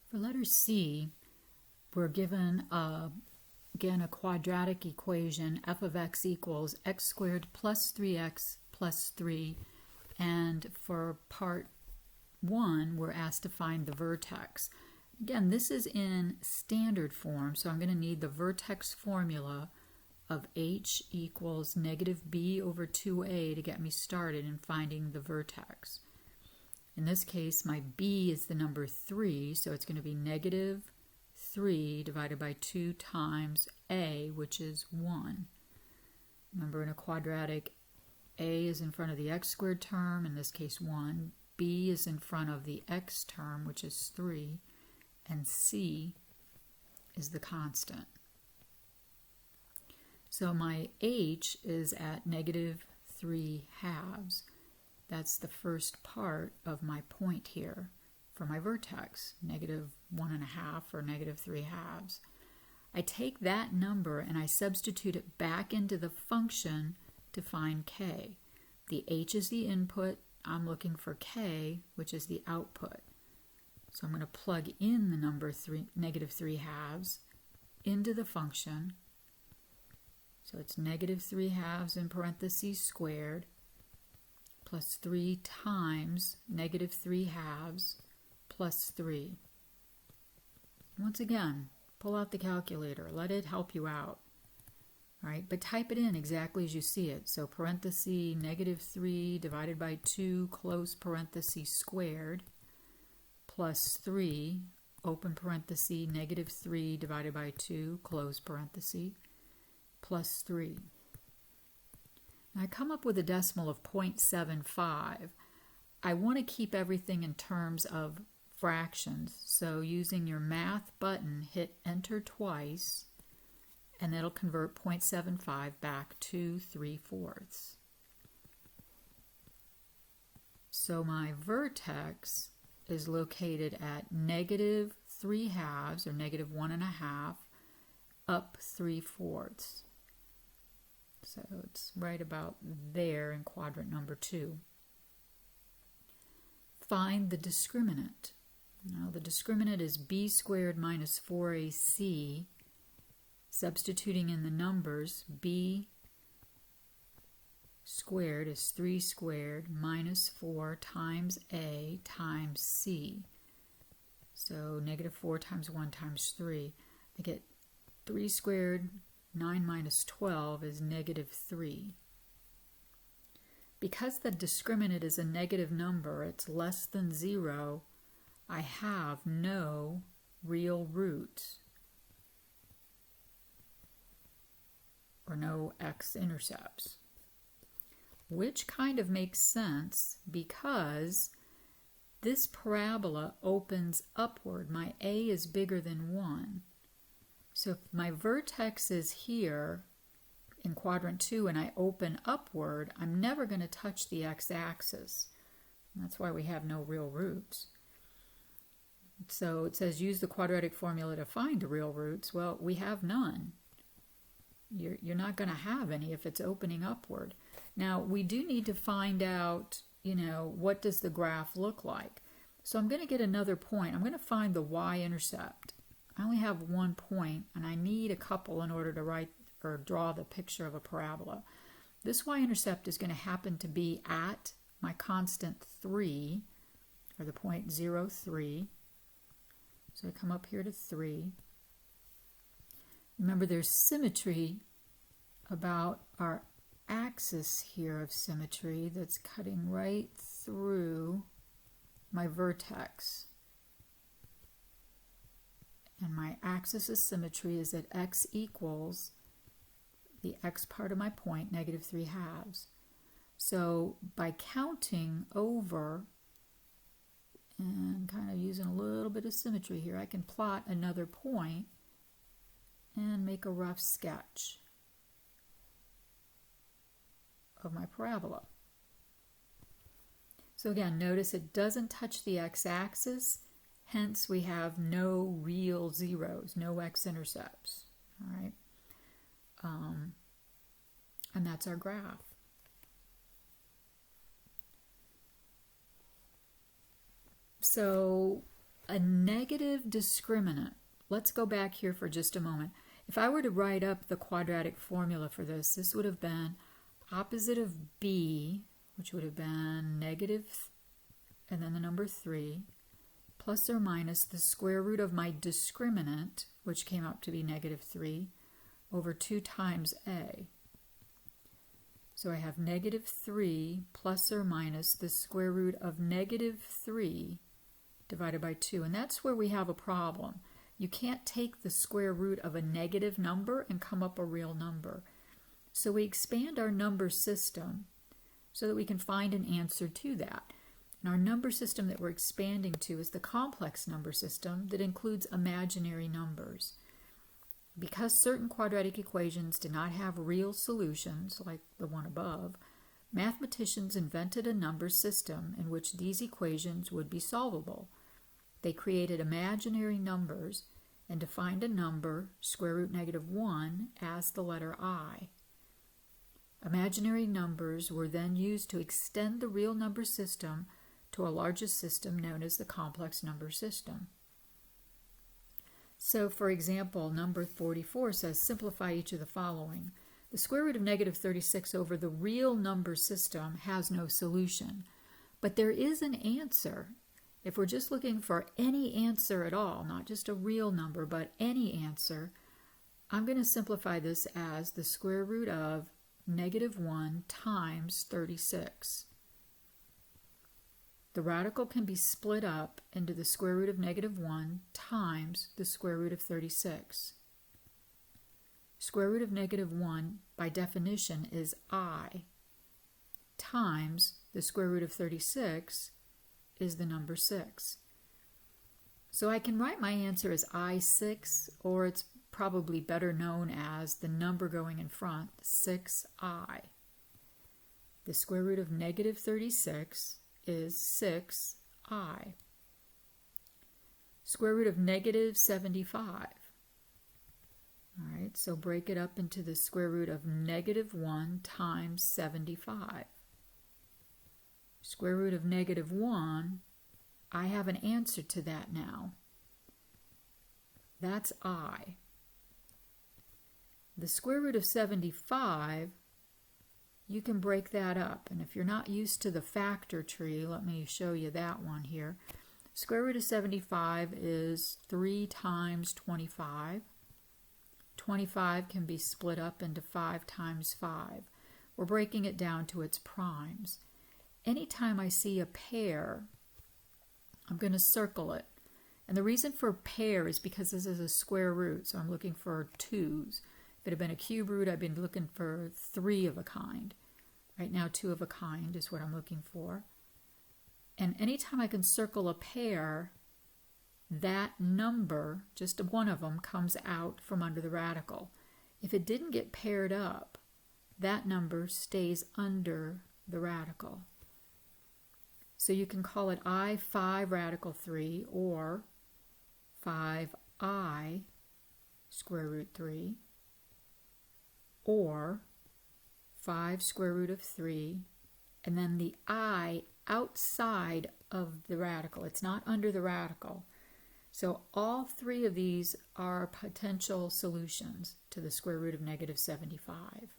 For letter C, we're given, again, a quadratic equation, f of x equals x squared plus 3x plus 3. And for part 1, we're asked to find the vertex. Again, this is in standard form, so I'm going to need the vertex formula of h equals negative b over 2a to get me started in finding the vertex. In this case, my b is the number 3, so it's going to be negative 3 divided by 2 times a, which is 1. Remember, in a quadratic, a is in front of the x squared term, in this case 1. B is in front of the x term, which is 3. And c is the constant. So my h is at negative 3 halves. That's the first part of my point here for my vertex, negative 1.5 or negative 3 halves. I take that number and I substitute it back into the function to find k. The h is the input. I'm looking for k, which is the output. So I'm going to plug in the number negative 3 halves into the function. So it's negative 3 halves in parentheses squared plus 3 times negative 3 halves plus 3. Once again, pull out the calculator. Let it help you out. All right, but type it in exactly as you see it. So parenthesis negative 3 divided by 2 close parenthesis squared plus 3 open parenthesis negative 3 divided by 2 close parenthesis plus 3. Now I come up with a decimal of 0.75. I want to keep everything in terms of fractions. So using your math button, hit enter twice, and that'll convert 0.75 back to 3/4. So my vertex is located at negative 3 halves, or negative 1.5, up 3/4. So it's right about there in quadrant number 2. Find the discriminant. Now the discriminant is b squared minus 4ac. Substituting in the numbers, b squared is 3 squared minus 4 times a times c. So negative 4 times 1 times 3. I get 3 squared, 9 minus 12 is negative 3. Because the discriminant is a negative number, it's less than 0, I have no real roots, or no x-intercepts, which kind of makes sense because this parabola opens upward. My a is bigger than 1. So if my vertex is here in quadrant 2 and I open upward, I'm never going to touch the x-axis. That's why we have no real roots. So it says use the quadratic formula to find the real roots. Well, we have none. You're not going to have any if it's opening upward. Now, we do need to find out, what does the graph look like? So I'm going to get another point. I'm going to find the y-intercept. I only have one point, and I need a couple in order to write or draw the picture of a parabola. This y-intercept is going to happen to be at my constant 3, or the point 0, 3. So I come up here to 3. Remember, there's symmetry about our axis here of symmetry that's cutting right through my vertex. And my axis of symmetry is that x equals the x part of my point, negative 3 halves. So by counting over and kind of using a little bit of symmetry here, I can plot another point and make a rough sketch of my parabola. So again, notice it doesn't touch the x-axis, hence we have no real zeros, no x-intercepts. All right, and that's our graph. So a negative discriminant. Let's go back here for just a moment. If I were to write up the quadratic formula for this, this would have been opposite of b, which would have been negative, and then the number 3, plus or minus the square root of my discriminant, which came up to be negative 3, over 2 times a. So I have negative 3 plus or minus the square root of negative 3 divided by 2. And that's where we have a problem. You can't take the square root of a negative number and come up a real number. So we expand our number system so that we can find an answer to that. And our number system that we're expanding to is the complex number system that includes imaginary numbers. Because certain quadratic equations did not have real solutions, like the one above, mathematicians invented a number system in which these equations would be solvable. They created imaginary numbers and defined a number, square root negative 1, as the letter I. Imaginary numbers were then used to extend the real number system to a larger system known as the complex number system. So, for example, number 44 says, simplify each of the following. The square root of negative 36 over the real number system has no solution, but there is an answer. If we're just looking for any answer at all, not just a real number, but any answer, I'm going to simplify this as the square root of negative 1 times 36. The radical can be split up into the square root of negative 1 times the square root of 36. Square root of negative 1, by definition, is I, times the square root of 36 is the number 6. So I can write my answer as I6, or it's probably better known as the number going in front, 6I. The square root of negative 36 is 6I. Square root of negative 75. All right, so break it up into the square root of negative 1 times 75. Square root of negative 1, I have an answer to that now. That's I. The square root of 75, you can break that up. And if you're not used to the factor tree, let me show you that one here. Square root of 75 is 3 times 25. 25 can be split up into 5 times 5. We're breaking it down to its primes. Anytime I see a pair, I'm going to circle it. And the reason for pair is because this is a square root, so I'm looking for 2's. If it had been a cube root, I'd been looking for 3 of a kind. Right now, 2 of a kind is what I'm looking for. And anytime I can circle a pair, that number, just one of them, comes out from under the radical. If it didn't get paired up, that number stays under the radical. So you can call it I5 radical 3 or 5I square root 3 or 5 square root of 3 and then the I outside of the radical. It's not under the radical. So all 3 of these are potential solutions to the square root of negative 75.